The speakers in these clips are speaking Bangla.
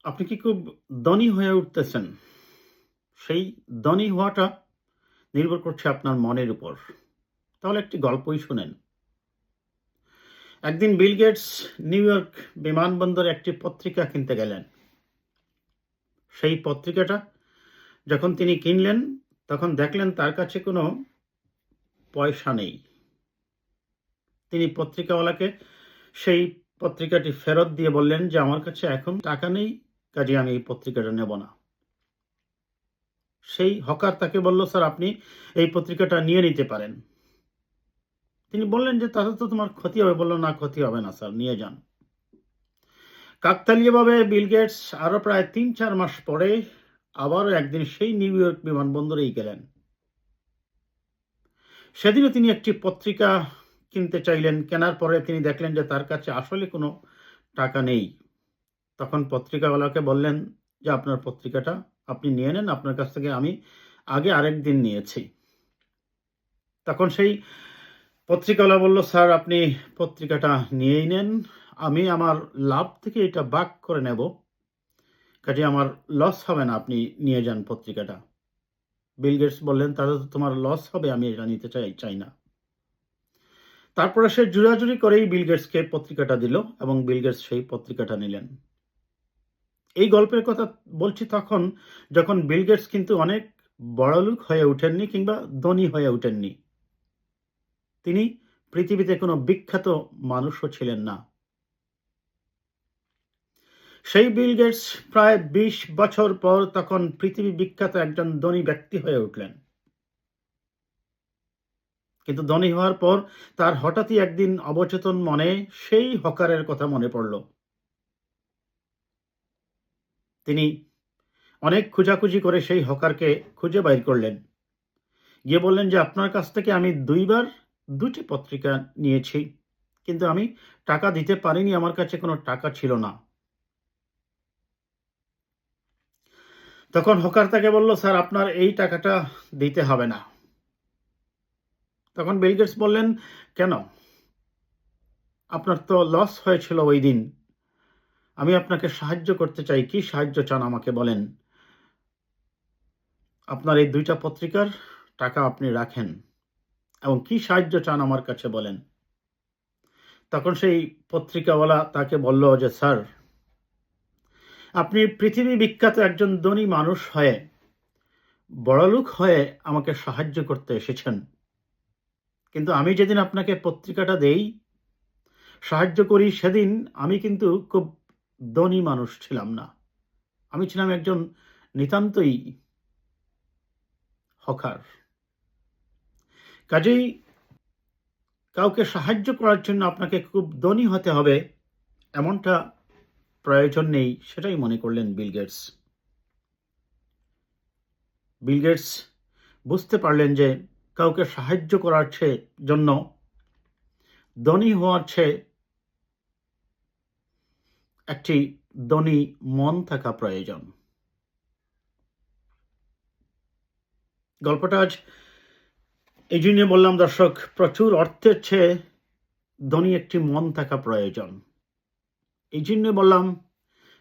আপনি কি খুব ধনী হয়ে উঠতেছেন? সেই ধনী হওয়াটা নির্ভর করছে আপনার মনের উপর। তাহলে একটি গল্পই শোনেন। একদিন বিল গেটস নিউ ইয়র্ক বিমানবন্দরে একটি পত্রিকা কিনতে গেলেন। সেই পত্রিকাটা যখন তিনি কিনলেন, তখন দেখলেন তার কাছে কোনো পয়সা নেই। তিনি পত্রিকাওয়ালাকে সেই পত্রিকাটি ফেরত দিয়ে বললেন যে, "আমার কাছে এখন টাকা নেই, কাজেই আমি এই পত্রিকাটা নেব না।" সেই হকার তাকে বলল, "স্যার, আপনি এই পত্রিকাটা নিয়ে নিতে পারেন।" তিনি বললেন যে, "তাতে তো তোমার ক্ষতি হবে।" বলল, "না, ক্ষতি হবে না স্যার, নিয়ে যান।" কাকতালীয়ভাবে বিল গেটস আরো প্রায় ৩-৪ মাস পরে আবারও একদিন সেই নিউ ইয়র্ক বিমানবন্দরেই গেলেন। সেদিনও তিনি একটি পত্রিকা কিনতে চাইলেন। কেনার পরে তিনি দেখলেন যে তার কাছে আসলে কোনো টাকা নেই। তখন পত্রিকাওয়ালাকে বললেন যে, "আপনার পত্রিকাটা আপনি নিয়ে নেন। আপনার কাছ থেকে আমি আগে আরেকদিন নিয়েছি।" তখন সেই পত্রিকাওয়ালা বলল, "স্যার, আপনি পত্রিকাটা নিয়েই নেন। আমি আমার লাভ থেকে এটা ভাগ করে নেব। কাজেই আমার লস হবে না, আপনি নিয়ে যান পত্রিকাটা।" বিল গেটস বললেন, "তাহলে তো তোমার লস হবে, আমি এটা নিতে চাই না।" তারপরে সে জোরাজুরি করেই বিল গেটসকে পত্রিকাটা দিল এবং বিল গেটস সেই পত্রিকাটা নিলেন। এই গল্পের কথা বলছি তখন, যখন বিল গেটস কিন্তু অনেক বড়লোক হয়ে ওঠেননি কিংবা ধনী হয়ে ওঠেননি। তিনি পৃথিবীতে কোনো বিখ্যাত মানুষও ছিলেন না। সেই বিল গেটস প্রায় ২০ বছর পর তখন পৃথিবী বিখ্যাত একজন ধনী ব্যক্তি হয়ে উঠলেন। কিন্তু ধনী হওয়ার পর তার হঠাৎই একদিন অবচেতন মনে সেই হকারের কথা মনে পড়ল। তিনি অনেক খোঁজাখুঁজি করে সেই হকারকে খুঁজে বাইর করলেন। গিয়ে বললেন যে, "আপনার কাছ থেকে আমি ২ বার ২ টি পত্রিকা নিয়েছি। কিন্তু আমি টাকা দিতে পারিনি, আমার কাছে কোনো টাকা ছিল না।" তখন হকার তাকে বলল, "স্যার, আপনার এই টাকাটা দিতে হবে না।" তখন বিল গেটস বললেন, "কেন? আপনার তো লস হয়েছিল ঐদিন। আমি আপনাকে সাহায্য করতে চাই। কি সাহায্য চান আমাকে বলেন? আপনার এই ২ টা পত্রিকার টাকা আপনি রাখেন এবং কি সাহায্য চান আমার কাছে বলেন?" তখন সেই পত্রিকাওয়ালা তাকে বলল যে, "স্যার, আপনি পৃথিবী বিখ্যাত একজন ধনী মানুষ হয়ে, বড়লোক হয়ে আমাকে সাহায্য করতে এসেছেন। কিন্তু আমি যেদিন আপনাকে পত্রিকাটা দেই, সাহায্য করি, সেদিন আমি কিন্তু খুব ধনী মানুষ ছিলাম না। আমি ছিলাম একজন নিতান্তই হকার। কাজেই কাউকে সাহায্য করার জন্য আপনাকে খুব ধনী হতে হবে, এমনটা প্রয়োজন নেই।" সেটাই মনে করলেন বিল গেটস। বিল গেটস বুঝতে পারলেন যে কাউকে সাহায্য করার জন্য ধনী হওয়ার চেয়ে একটি ধনী মন থাকা প্রয়োজন। গল্পটা আজ এই জন্য বললাম দর্শক, প্রচুর অর্থের চেয়ে ধনী একটি মন থাকা প্রয়োজন। এই জন্য বললাম,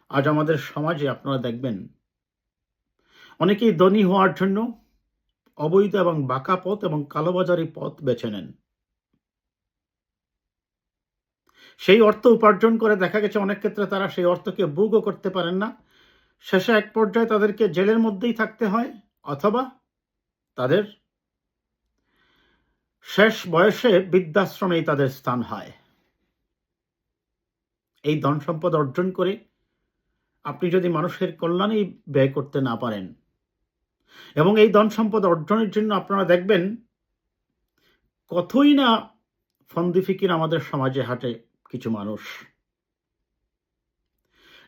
আজ আমাদের সমাজে আপনারা দেখবেন অনেকেই ধনী হওয়ার জন্য অবৈধ এবং বাঁকা পথ এবং কালোবাজারি পথ বেছে নেন। সেই অর্থ উপার্জন করে দেখা গেছে অনেক ক্ষেত্রে তারা সেই অর্থকে ভোগও করতে পারেন না। শেষে এক পর্যায়ে তাদেরকে জেলের মধ্যেই থাকতে হয়, অথবা তাদের শেষ বয়সে বৃদ্ধাশ্রমেই তাদের স্থান হয়। এই ধন সম্পদ অর্জন করে আপনি যদি মানুষের কল্যাণেই ব্যয় করতে না পারেন, এবং এই ধন সম্পদ অর্জনের জন্য আপনারা দেখবেন কতই না ফন্দি ফিকির আমাদের সমাজে হাঁটে কিছু মানুষ,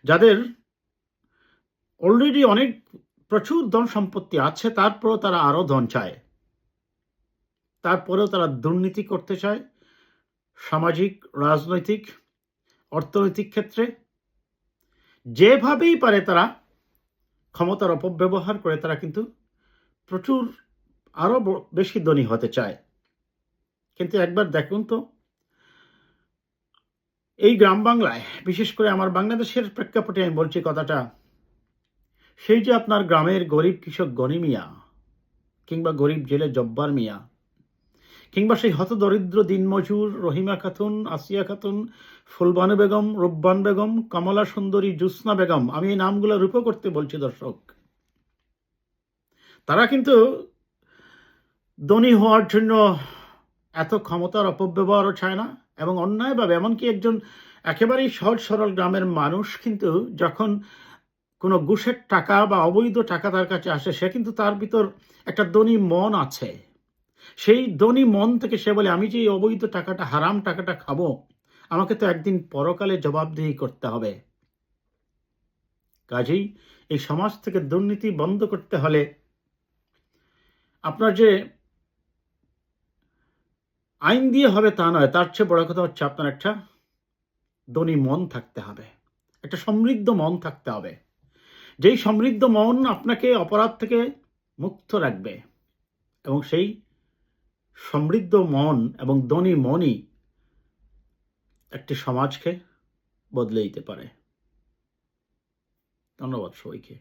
যাদের অলরেডি অনেক প্রচুর ধন সম্পত্তি আছে, তারপরেও তারা আরো ধন চায়, তারপরেও তারা দুর্নীতি করতে চায় সামাজিক, রাজনৈতিক, অর্থনৈতিক ক্ষেত্রে। যেভাবেই পারে তারা ক্ষমতার অপব্যবহার করে তারা কিন্তু প্রচুর আরো বেশি ধনী হতে চায়। কিন্তু একবার দেখুন তো, এই গ্রাম বাংলায়, বিশেষ করে আমার বাংলাদেশের প্রেক্ষাপটে আমি বলছি কথাটা, সেই যে আপনার গ্রামের গরিব কৃষক গনি মিয়া, কিংবা গরিব জেলে জব্বার মিয়া, কিংবা সেই হতদরিদ্র দিনমজুর রহিমা খাতুন, আসিয়া খাতুন, ফুলবানু বেগম, রুব্বান বেগম, কমলা সুন্দরী, জ্যোৎস্না বেগম, আমি এই নামগুলো রূপ করতে বলছি দর্শক। তারা কিন্তু ধনী হওয়ার জন্য এত ক্ষমতার অপব্যবহারও চায় না, এবং অন্যায়ভাবে, এমনকি একজন একেবারেই সহজ সরল গ্রামের মানুষ কিন্তু যখন কোনো ঘুষের টাকা বা অবৈধ টাকা তার কাছে আসে, সে কিন্তু তার ভিতর একটা ধনী মন আছে। সেই ধনী মন থেকে সে বলে, আমি যে এই অবৈধ টাকাটা, হারাম টাকাটা খাবো, আমাকে তো একদিন পরকালে জবাবদিহি করতে হবে। কাজেই এই সমাজ থেকে দুর্নীতি বন্ধ করতে হলে আপনার যে আইন দিয়ে হবে তা নয়, তার চেয়ে বড় কথা হচ্ছে আপনার একটা ধনী মন থাকতে হবে, একটা সমৃদ্ধ মন থাকতে হবে, যেই সমৃদ্ধ মন আপনাকে অপরাধ থেকে মুক্ত রাখবে, এবং সেই সমৃদ্ধ মন এবং ধনী মনই একটি সমাজকে বদলে দিতে পারে। ধন্যবাদ সবাইকে।